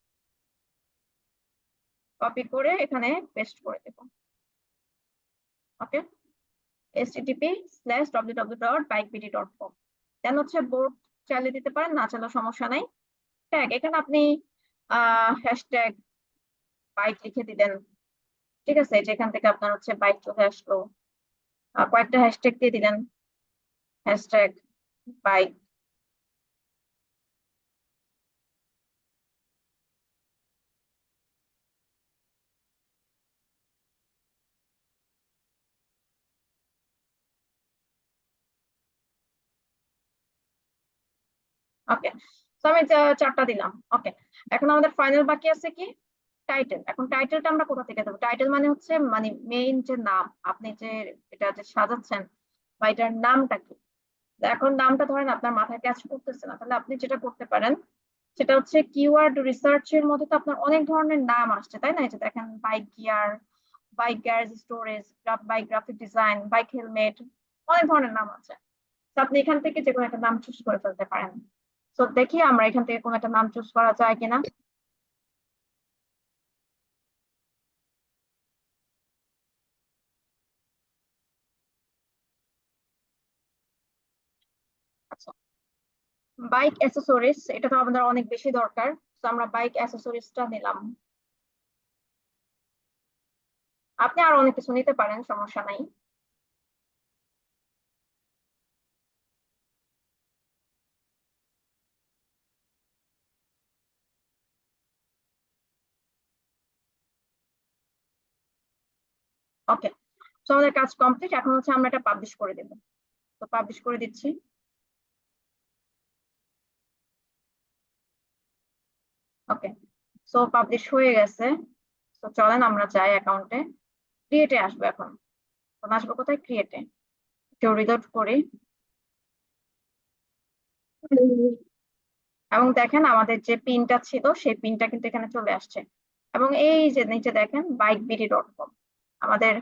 কপি করে এখানে পেস্ট করে দেবো। ওকে, http://www.bikebd.com। দেন হচ্ছে বোর্ড চালিয়ে দিতে পারেন, না চাইলে সমস্যা নাই। ট্যাগ, এখানে আপনি হ্যাশট্যাগ বাইক লিখে দিলেন। ঠিক আছে, যেখান থেকে আপনার হচ্ছে বাইক চলে আসলো, কয়েকটা হ্যাশট্যাগ দিয়ে দিলেন, হ্যাশট্যাগ বাইক। ওকে, তো আমি চারটা দিলাম। ওকে, এখন আমাদের ফাইনাল বাকি আছে কি? টাইটেল। এখন টাইটেলটা আমরা কোথা থেকে দেবো? টাইটেল মানে হচ্ছে মানে মেইন যে নাম, আপনি যে এটা যে সাজাচ্ছেন বা এটার নামটা কি। তো এখন নামটা ধরেন আপনার মাথায় কাজ করতেছে না, তাহলে আপনি যেটা করতে পারেন সেটা হচ্ছে কিওয়ার্ড রিসার্চের মধ্যে তো আপনার অনেক ধরনের নাম আসছে, তাই না? এই যে দেখেন, bike gear, bike garage storage, bike graphic design, bike helmet, অনেক ধরনের নাম আছে। তো আপনি এখান থেকে যে কোনো একটা নাম চুজ করে ফেলতে পারেন। তো দেখি আমরা এখান থেকে কোনো একটা নাম চুজ করা যায় কিনা। আচ্ছা, বাইক অ্যাসেসরিজ, এটা তো আমাদের অনেক বেশি দরকার। তো আমরা বাইক অ্যাসেসরিজটা নিলাম। আপনি আরো অনেক কিছু নিতে পারেন, সমস্যা নাই। ওকে, তো আমাদের কাজ কমপ্লিট। এখন হচ্ছে আমরা এটা পাবলিশ করে দেবো। তো পাবলিশ করে দিচ্ছি। ওকে, সো পাবলিশ হয়ে গেছে। তো চলেন আমরা যাই অ্যাকাউন্টে, ক্রিয়েটে আসবো এখন। তখন আসবো কোথায়? ক্রিয়েটে। একটু রিলোড করি। এবং দেখেন আমাদের যে পিনটা ছিল সেই পিনটা কিন্তু এখানে চলে আসছে। এবং এই যে নিচে দেখেন bikeBD.com, আমাদের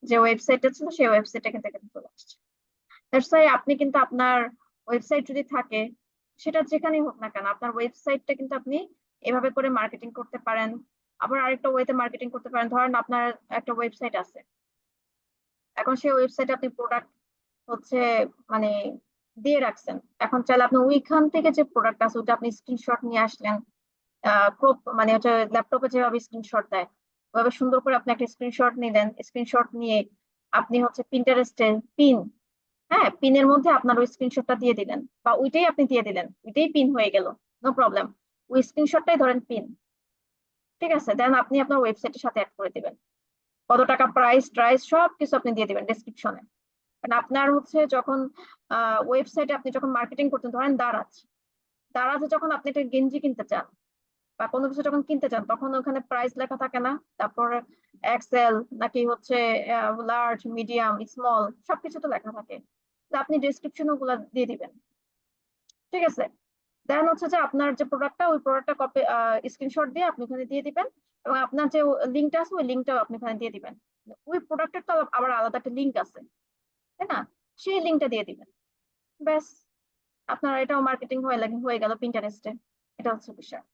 যে ওয়েবসাইটটা ছিল সেই ওয়েবসাইটটা কিন্তু এখানে চলে আসছে। দ্যাটস ওয়াই আপনি কিন্তু আপনার ওয়েবসাইট যদি থাকে, সেটা যেখানেই হোক না কেন, আপনার ওয়েবসাইটটা কিন্তু আপনি এভাবে করে মার্কেটিং করতে পারেন। আবার আরেকটা ওয়েতে মার্কেটিং করতে পারেন। ধরেন আপনার একটা ওয়েবসাইট আছে, এখন সেই ওয়েবসাইটে আপনি প্রোডাক্ট হচ্ছে মানে দিয়ে রাখছেন। এখন চাইলে আপনি ওইখান থেকে যে প্রোডাক্ট আছে ওটা আপনি স্ক্রিনশট নিয়ে আসলেন। ক্রপ মানে হচ্ছে ল্যাপটপে যেভাবে স্ক্রিনশট দেয় ওভাবে সুন্দর করে আপনি একটা স্ক্রিনশট নিলেন। স্ক্রিনশট নিয়ে আপনি হচ্ছে পিন্টারেস্টে পিন, হ্যাঁ, পিনের মধ্যে আপনার ওই স্ক্রিনশটটা দিয়ে দিলেন, বা ওইটাই আপনি দিয়ে দিলেন, ওইটাই পিন হয়ে গেল, নো প্রবলেম। ওই স্ক্রিনশটটাই ধরেন পিন। ঠিক আছে, দেন আপনি আপনার ওয়েবসাইটের সাথে অ্যাড করে দিবেন। কত টাকা প্রাইস ট্রাইস সব কিছু আপনি দিয়ে দিবেন ডেসক্রিপশনে। কারণ আপনার হচ্ছে যখন ওয়েবসাইটে আপনি যখন মার্কেটিং করতেন, ধরেন দারাজ, দারাজে যখন আপনি একটা গেঞ্জি কিনতে চান বা কোনো কিছু যখন কিনতে চান, তখন ওখানে প্রাইস লেখা থাকে না? তারপর এক্সেল নাকি হচ্ছে লার্জ, মিডিয়াম, স্মল, সবকিছু তো লেখা থাকে। তো আপনি ডেসক্রিপশন ওগুলা দিয়ে দিবেন। ঠিক আছে, দেন হচ্ছে যে আপনার যে প্রোডাক্টটা, ওই প্রোডাক্টটা কপি স্ক্রিনশট দিয়ে আপনি ওখানে দিয়ে দিবেন। এবং আপনার যে লিঙ্কটা আছে ওই লিঙ্কটাও আপনি ওখানে দিয়ে দিবেন। ওই প্রোডাক্টের তো আবার আলাদা একটা লিঙ্ক আছে, তাই না? সেই লিঙ্কটা দিয়ে দিবেন। ব্যাস, আপনার এটাও মার্কেটিং হয়ে গেল পিন্টারেস্টে। এটা হচ্ছে বিষয়।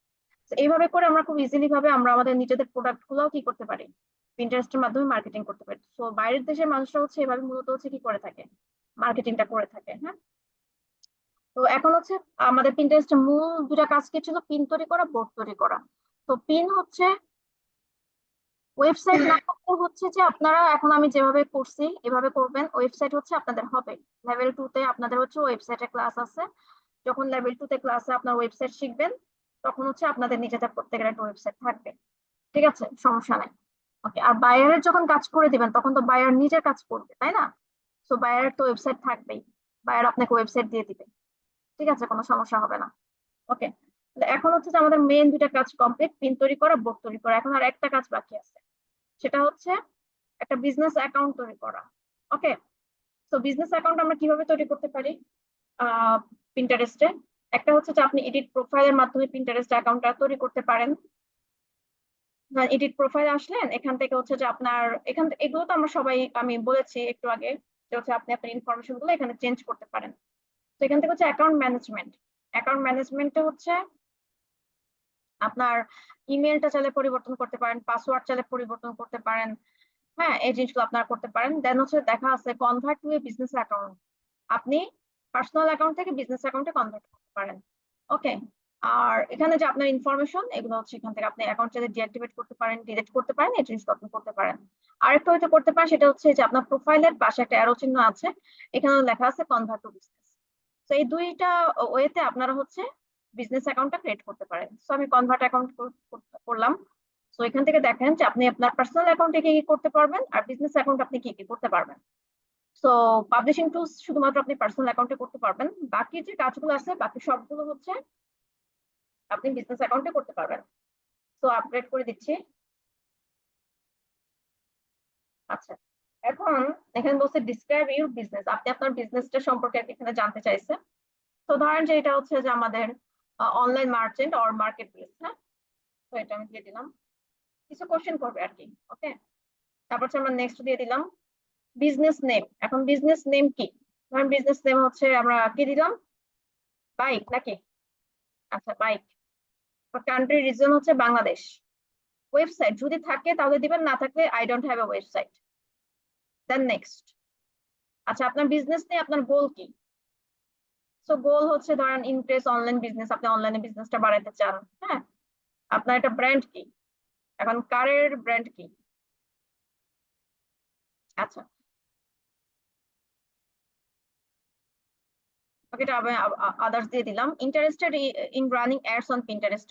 তো এইভাবে করে আমরা খুব ইজিলি ভাবে আমরা আমাদের নিজেদের প্রোডাক্ট গুলোও কি করতে পারি, পিন্টারেস্টের মাধ্যমে মার্কেটিং করতে পারি। তো বাইরের দেশের মানুষরা হচ্ছে এভাবে মূলত হচ্ছে কি করে থাকে, মার্কেটিংটা করে থাকে। হ্যাঁ, তো এখন হচ্ছে আমাদের পিন্টারেস্টের মূল দুটা কাজ কি ছিল? পিন তৈরি করা, বোর্ড তৈরি করা। তো পিন হচ্ছে ওয়েবসাইট না করতে হচ্ছে যে আপনারা এখন আমি যেভাবে করছি এভাবে করবেন, ওয়েবসাইট হচ্ছে আপনাদের হবে লেভেল 2 তে। আপনাদের হচ্ছে ওয়েবসাইটে ক্লাস আছে, যখন লেভেল 2 তে ক্লাসে আপনার ওয়েবসাইট শিখবেন তখন হচ্ছে আপনাদের নিজেদের প্রত্যেকের একটা ওয়েবসাইট থাকবে, ঠিক আছে, সমস্যা নাই। ওকে, আর বায়ারের যখন কাজ করে দিবেন তখন তো বায়ার নিজের কাজ করবে, তাই না? তো বায়ারের তো ওয়েবসাইট থাকবেই, বায়ার আপনাকে ওয়েবসাইট দিয়ে দিবে, ঠিক আছে, কোনো সমস্যা হবে না। ওকে, এখন হচ্ছে যে আমাদের মেইন দুইটা কাজ কমপ্লিট, পিন তৈরি করা, বোর্ড তৈরি করা। এখন আর একটা কাজ বাকি আছে, সেটা হচ্ছে একটা বিজনেস অ্যাকাউন্ট তৈরি করা। ওকে, তো বিজনেস অ্যাকাউন্ট আমরা কিভাবে তৈরি করতে পারি পিন্টারেস্টে? একটা হচ্ছে যে আপনি এডিট প্রোফাইলের মাধ্যমে পিন্টারেস্ট অ্যাকাউন্টটা তৈরি করতে পারেন। এডিট প্রোফাইল আসলেন, এখান থেকে হচ্ছে যে আপনার এখান এগুলো তো আমরা সবাই, আমি বলেছি একটু আগে যে হচ্ছে আপনি আপনার ইনফরমেশন গুলো এখানে চেঞ্জ করতে পারেন। তো এখান থেকে হচ্ছে অ্যাকাউন্ট ম্যানেজমেন্ট। অ্যাকাউন্ট ম্যানেজমেন্টে হচ্ছে আপনার ইমেলটা চাইলে পরিবর্তন করতে পারেন, পাসওয়ার্ড চাইলে পরিবর্তন করতে পারেন। হ্যাঁ, এই জিনিসগুলো আপনারা করতে পারেন। দেন হচ্ছে দেখা আছে convert to A business account, আপনি পার্সোনাল অ্যাকাউন্ট থেকে বিজনেস অ্যাকাউন্টে কনভার্ট করতে পারেন। ওকে, আর এখানে যে আপনার ইনফরমেশন এগুলো হচ্ছে এখান থেকে আপনি অ্যাকাউন্ট চাইলে ডিঅ্যাক্টিভেট করতে পারেন, ডিলিট করতে পারেন, এই জিনিসগুলো আপনি করতে পারেন। আরেকটা হয়তো করতে পারেন, সেটা হচ্ছে যে আপনার প্রোফাইলের পাশে একটা অ্যারো চিহ্ন আছে, এখানে লেখা আছে কনভার্ট টু বিজনেস। তো এই দুইটা ওয়েতে আপনারা হচ্ছে বিজনেস অ্যাকাউন্টটা ক্রিয়েট করতে পারেন। তো আমি কনভার্ট অ্যাকাউন্ট করলাম। তো এখান থেকে দেখেন যে আপনি আপনার পার্সোনাল অ্যাকাউন্টে কি কি করতে পারবেন আর বিজনেস অ্যাকাউন্ট আপনি কি কি করতে পারবেন। সো পাবলিশিং টুলস শুধুমাত্র আপনি পার্সোনাল অ্যাকাউন্টে করতে পারবেন, বাকি যে কাজগুলো আছে বাকি সবগুলো হচ্ছে আপনি বিজনেস অ্যাকাউন্টে করতে পারবেন। তো আপডেট করে দিচ্ছি। আচ্ছা, এখন এখানে বলছে ডিসক্রাইব ইউর বিজনেস, আপনি আপনার বিজনেসটা সম্পর্কে এখানে জানতে চাইছে। তো ধরেন যে এটা হচ্ছে যে আমাদের online merchant or market place. হ্যাঁ, তো এটা আমি দিয়ে দিলাম, কিছু কোশ্চেন করবে আর কি। ওকে, তারপর হচ্ছে আমরা নেক্সট দিয়ে দিলাম বিজনেস নেম। এখন বিজনেস নেম কি? ধরেন বিজনেস নেম হচ্ছে আমরা কি দিলাম, বাইক নাকি? আচ্ছা, বাইক। কান্ট্রি রিজন হচ্ছে বাংলাদেশ। ওয়েবসাইট যদি থাকে তাহলে দিবেন, না থাকলে I don't have a website. Then next. আচ্ছা, আপনার বিজনেস নিয়ে আপনার গোল কি? সো গোল হচ্ছে ধরেন ইনক্রিজ অনলাইন বিজনেস, আপনি অনলাইনে বিজনেসটা বাড়াতে চান। হ্যাঁ, আপনার একটা ব্র্যান্ড কি? এখন কারের ব্র্যান্ড কি? আচ্ছা, ওকে, এটা আমি আদার্স দিয়ে দিলাম। Interested in running ads on Pinterest,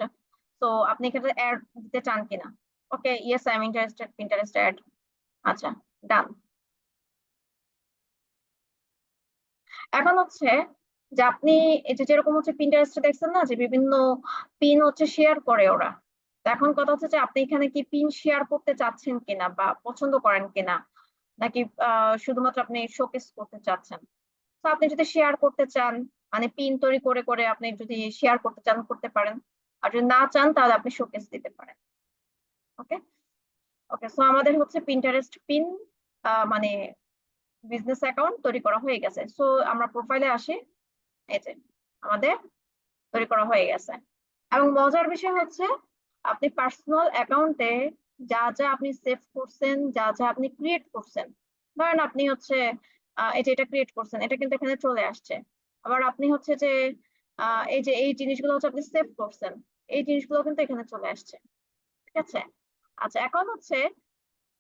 তো আপনি এখানে অ্যাড দিতে চান কিনা? Okay, yes I am interested Pinterest ad. আচ্ছা, ডান। এখন হচ্ছে যে আপনি এই যে যেরকম হচ্ছে পিন্টারেস্টে দেখছেন না যে বিভিন্ন পিন হচ্ছে শেয়ার করে ওরা, তো এখন কথা হচ্ছে যে আপনি এখানে কি পিন শেয়ার করতে চাচ্ছেন কিনা বা পছন্দ করেন কিনা, নাকি শুধুমাত্র আপনি শোকেস করতে চাচ্ছেন। তো আপনি যদি শেয়ার করতে চান, মানে পিন তৈরি করে করে আপনি যদি শেয়ার করতে চান করতে পারেন, আর যদি না চান তাহলে আপনি শোকেস দিতে পারেন। ওকে, ওকে, সো আমাদের হচ্ছে পিন্টারেস্ট পিন মানে বিজনেস অ্যাকাউন্ট তৈরি করা হয়ে গেছে। সো আমরা প্রোফাইলে আসি, এই যে আমাদের তৈরি করা হয়ে গেছে। এবং মজার বিষয় হচ্ছে আপনি পার্সোনাল অ্যাকাউন্টে যা যা আপনি সেভ করছেন, যা যা আপনি ক্রিয়েট করছেন, ধরেন আপনি হচ্ছে এই যে এটা ক্রিয়েট করছেন, এটা কিন্তু এখানে চলে আসছে। আবার আপনি হচ্ছে যে এই যে এই জিনিসগুলো হচ্ছে আপনি সেভ করছেন, এই জিনিসগুলো কিন্তু এখানে চলে আসছে, ঠিক আছে। আচ্ছা, এখন হচ্ছে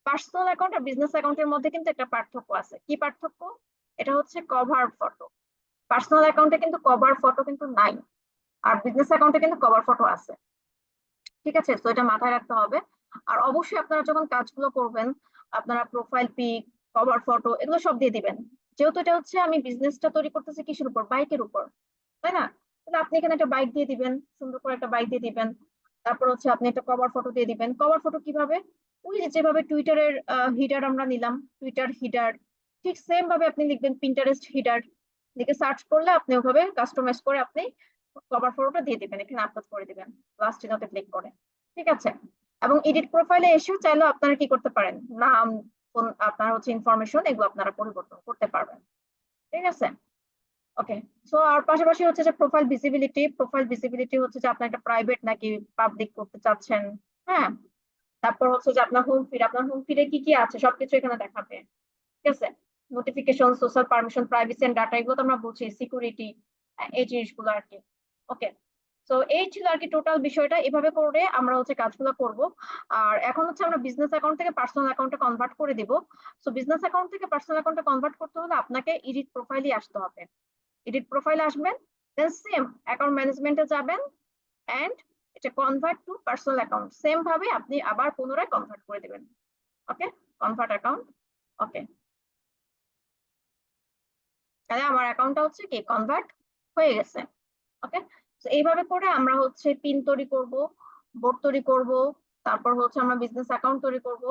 পার্সোনাল অ্যাকাউন্ট আর বিজনেস অ্যাকাউন্টের মধ্যে কিন্তু একটা পার্থক্য আছে। কি পার্থক্য? এটা হচ্ছে কভার ফটো। পার্সোনাল অ্যাকাউন্টে কিন্তু কভার ফটো কিন্তু নাই, আর বিজনেস অ্যাকাউন্টে কিন্তু কভার ফটো আছে, ঠিক আছে। তো এটা মাথায় রাখতে হবে। আর অবশ্যই আপনারা যখন কাজগুলো করবেন আপনারা প্রোফাইল পিক, কভার ফটো এগুলো সব দিয়ে দিবেন। যেহেতু এটা হচ্ছে আমি বিজনেসটা তৈরি করতেছি কিসের উপর, বাইকের উপর, তাই না? তাহলে আপনি এখানে একটা বাইক দিয়ে দিবেন, সুন্দর করে একটা বাইক দিয়ে দিবেন। তারপর হচ্ছে আপনি একটা কভার ফটো দিয়ে দিবেন। কভার ফটো কিভাবে? ওই যে যেভাবে টুইটারের হিডার আমরা নিলাম, টুইটার হিডার, ঠিক সেম ভাবে আপনি লিখবেন পিন্টারেস্ট হিডার, লিখে সার্চ করলে আপনি ওভাবে কাস্টমাইজ করে আপনি কভার ফটোটা দিয়ে দিবেন, এখানে আপলোড করে দিবেন লাস্ট চিহ্নতে ক্লিক করে, ঠিক আছে। এবং এডিট প্রোফাইলে এসেও চাইলেও আপনারা কি করতে পারেন, নাম, ফোন, আপনার হচ্ছে ইনফরমেশন এগুলো আপনারা পরিবর্তন করতে পারবেন, ঠিক আছে। ওকে, সো আর পাশাপাশি হচ্ছে যে প্রোফাইল ভিজিবিলিটি। প্রোফাইল ভিজিবিলিটি হচ্ছে যে আপনার একটা প্রাইভেট নাকি পাবলিক করতে চাচ্ছেন। হ্যাঁ, তারপর হচ্ছে যে আপনার হোম ফিড, আপনার হোম ফিডে কি কি আছে সবকিছু এখানে দেখাবে, ঠিক আছে। Notification, social permission, privacy and data, এগুলো তো আমরা বুঝি, সিকিউরিটি, এই জিনিসগুলো আর কি। ওকে, তো এই ছিল আর কি টোটাল বিষয়টা, এভাবে করে আমরা হচ্ছে কাজগুলো করব। আর এখন হচ্ছে আমরা বিজনেস অ্যাকাউন্ট থেকে পার্সোনাল অ্যাকাউন্টে কনভার্ট করে দিব। সো বিজনেস অ্যাকাউন্ট থেকে পার্সোনাল অ্যাকাউন্টে কনভার্ট করতে হলে আপনাকে এডিট প্রোফাইলে আসতে হবে। এডিট প্রোফাইলে আসবেন, দেন সেম অ্যাকাউন্ট ম্যানেজমেন্টে যাবেন, এন্ড এটা convert to personal account same ভাবে আপনি আবার পুনরায় কনভার্ট করে দিবেন। ওকে, কনভার্ট অ্যাকাউন্ট। ওকে, তাহলে আমার অ্যাকাউন্টটা হচ্ছে কি কনভার্ট হয়ে গেছে। ওকে, তো এইভাবে করে আমরা হচ্ছে পিন তৈরি করব, বোর্ড তৈরি করব, তারপর হচ্ছে আমরা বিজনেস অ্যাকাউন্ট তৈরি করব।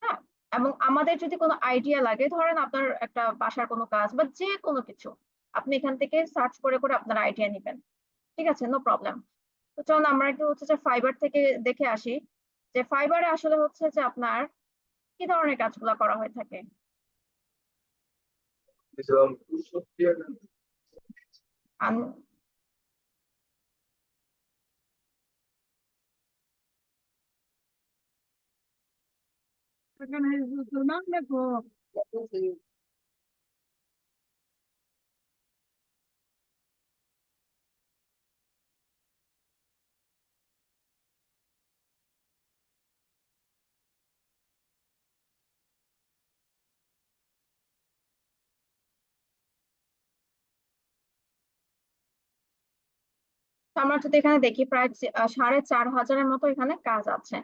হ্যাঁ, এবং আমাদের যদি কোনো আইডিয়া লাগে, ধরেন আপনার একটা বাসার কোনো কাজ বা যে কোনো কিছু, আপনি এখান থেকে সার্চ করে করে আপনার আইডিয়া নেবেন। ঠিক আছে, নো প্রবলেম। তো চলুন আমরা একটু হচ্ছে যে ফাইবার থেকে দেখে আসি যে ফাইবারে আসলে হচ্ছে যে আপনার কি ধরনের কাজগুলো করা হয়ে থাকে। আম- আমরা যদি এখানে দেখি প্রায় 4,500-এর মতো এখানে কাজ আছে।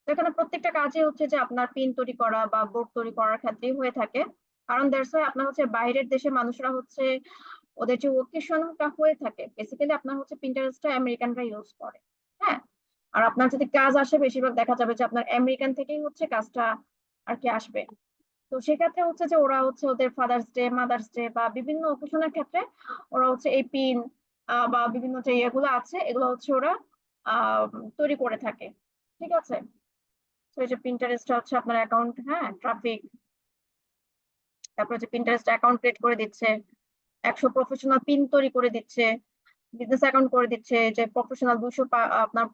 তো এখানে প্রত্যেকটা কাজই হচ্ছে যে আপনার পিন তৈরি করা বা বোর্ড তৈরি করার ক্ষেত্রেই হয়ে থাকে। কারণ দ্যাটস ওয়াই আপনার হচ্ছে বাইরের দেশে মানুষরা হচ্ছে ওদের যে ওকেশনটা হয়ে থাকে, বেসিক্যালি আপনার হচ্ছে পিন্টারেস্টটা আমেরিকানরা ইউজ করে। হ্যাঁ, আর আপনার যদি কাজ আসে বেশিরভাগ দেখা যাবে যে আপনার আমেরিকান থেকেই হচ্ছে কাজটা আর কি আসবে। তো সেক্ষেত্রে হচ্ছে যে ওরা হচ্ছে ওদের ফাদার্স ডে, মাদার্স ডে বা বিভিন্ন অকেশনের ক্ষেত্রে ওরা হচ্ছে এই পিন বা বিভিন্ন যে ইয়েগুলো আছে এগুলো হচ্ছে ওরা আহ তৈরি করে থাকে। ঠিক আছে, তো এই যে পিন্টারেস্ট হচ্ছে আপনার অ্যাকাউন্ট, হ্যাঁ, ট্রাফিক, তারপর হচ্ছে পিন্টারেস্ট অ্যাকাউন্ট ক্রিয়েট করে দিচ্ছে, 100 প্রফেশনাল পিন তৈরি করে দিচ্ছে, বিজনেস অ্যাকাউন্ট করে দিচ্ছে, যে প্রফেশনাল 200 আপনার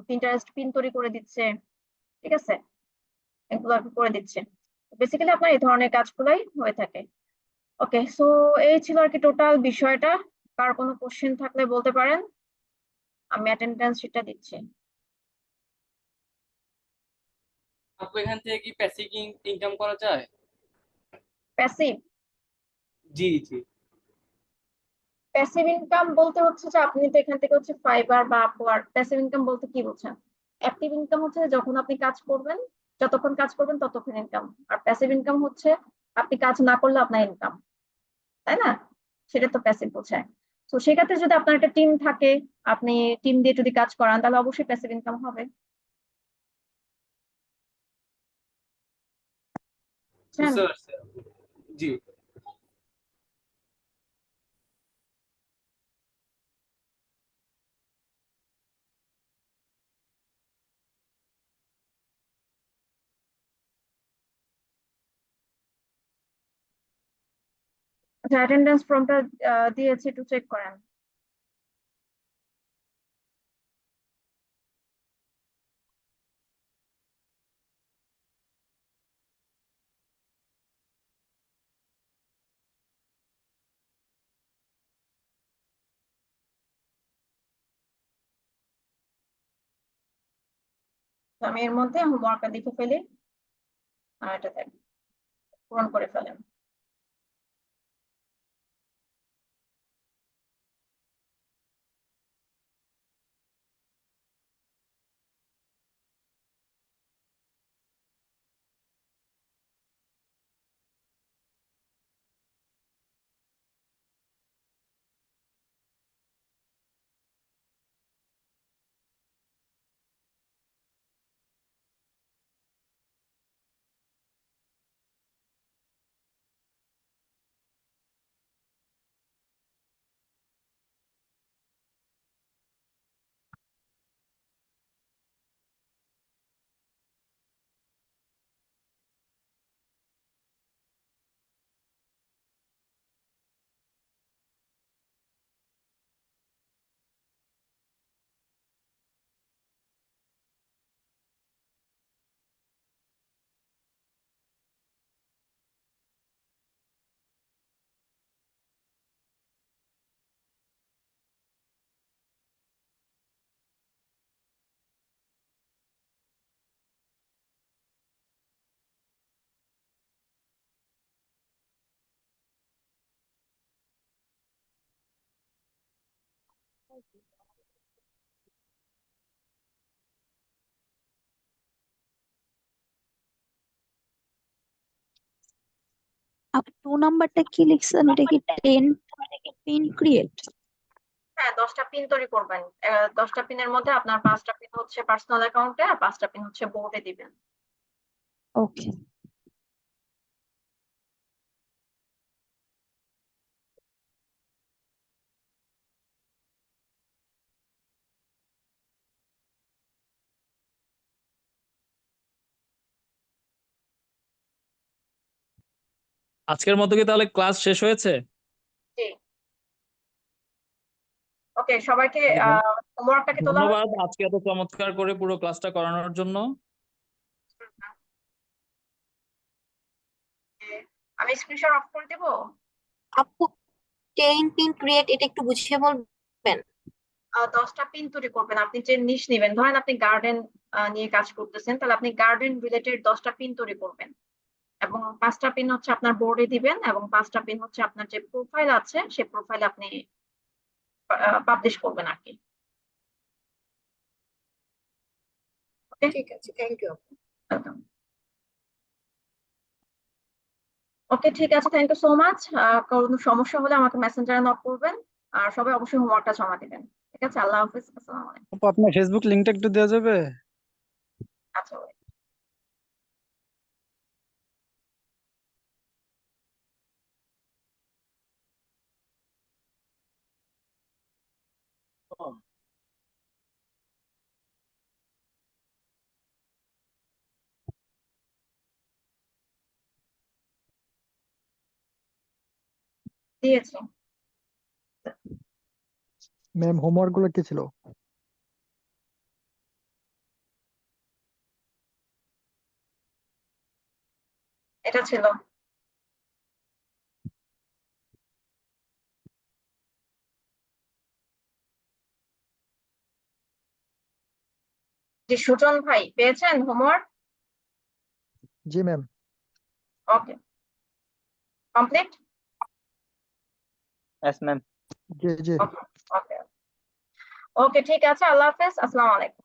পিন্টারেস্ট পিন তৈরি করে দিচ্ছে। ঠিক আছে, এগুলো আর কি করে দিচ্ছে। বেসিক্যালি আপনার এই ধরনের কাজগুলাই হয়ে থাকে। ওকে, সো এই ছিল আর কি টোটাল বিষয়টা। কার কোনো কোশ্চেন থাকলে বলতে পারেন, আমি অ্যাটেন্ডেন্স শিটটা দিচ্ছি। আপু এখান থেকে কি প্যাসিভ ইনকাম করা যায়? প্যাসিভ, জি জি। প্যাসিভ ইনকাম বলতে হচ্ছে যে আপনি তো এখান থেকে হচ্ছে ফাইবার বা আপওয়ার্ক, প্যাসিভ ইনকাম বলতে কি বোঝেন? অ্যাক্টিভ ইনকাম হচ্ছে যখন আপনি কাজ করবেন, যতক্ষণ কাজ করবেন ততক্ষণ ইনকাম। আর প্যাসিভ ইনকাম হচ্ছে আপনি কাজ না করলে আপনার ইনকাম, তাই না? সেটা তো প্যাসিভ বোঝায়। তো সেক্ষেত্রে যদি আপনার একটা টিম থাকে, আপনি টিম দিয়ে যদি কাজ করান তাহলে অবশ্যই প্যাসিভ ইনকাম হবে। বুঝছেন? বুঝতে পারছি আপু। জি। আচ্ছা, অ্যাটেন্ডেন্স ফর্মটা দিয়েছি, একটু চেক করেন। তো আমি এর মধ্যে হোমওয়ার্কটা লিখে ফেলি, আর এটা দেখ পূরণ করে ফেলেন। আপনি 2 নাম্বারটা কি লিখছেন? এটা কি 10 পিন ক্রিয়েট? হ্যাঁ, 10টা পিন তৈরি করবেন। 10টা পিনের মধ্যে আপনার 5টা পিন হচ্ছে পার্সোনাল অ্যাকাউন্টে আর 5টা পিন হচ্ছে বোর্ডে দিবেন। ওকে। আজকের মতো কি তাহলে ক্লাস শেষ হয়েছে? জি, ওকে, সবাইকে হোমওয়ার্কটা কি তোলা ধন্যবাদ হয়েছে? আজকে এত চমৎকার করে পুরো ক্লাসটা করানোর জন্য। আমি স্ক্রিনশট অফ করে দেবো। আপু 10 পিন ক্রিয়েট এটা একটু বুঝিয়ে বলবেন? 10টা পিন তৈরি করবেন। আপনি যে নিশ নেবেন, ধরেন আপনি গার্ডেন নিয়ে কাজ করতেছেন, তাহলে আপনি গার্ডেন রিলেটেড 10টা পিন তৈরি করবেন এবং 5টা পিন হচ্ছে আপনার বোর্ডে দিবেন এবং 5টা পিন হচ্ছে আপনার যে প্রোফাইল আছে সেই প্রোফাইলে আপনি পাবলিশ করবেন আর কি। ওকে, ঠিক আছে, থ্যাংক ইউ। ওকে, ঠিক আছে, থ্যাংক ইউ সো মাচ। কোনো সমস্যা হলে আমাকে মেসেঞ্জারে নক করবেন আর সবাই অবশ্যই হোমওয়ার্কটা জমা দিবেন। ঠিক আছে, আল্লাহ হাফিজ, আসসালামু আলাইকুম। আপু আপনার ফেসবুক লিঙ্কটা একটু দেওয়া যাবে? আচ্ছা। দিয়েছি। ম্যাম হোমওয়ার্ক গুলো কি ছিল? এটা ছিল। জি, সুজন ভাই পেয়েছেন হোমওয়ার্ক? জি ম্যাম। ওকে, কমপ্লিট। Yes, ma'am. জি জি। ওকে, ওকে, ওকে, ঠিক আছে, আল্লাহ হাফেজ, আসসালামু আলাইকুম।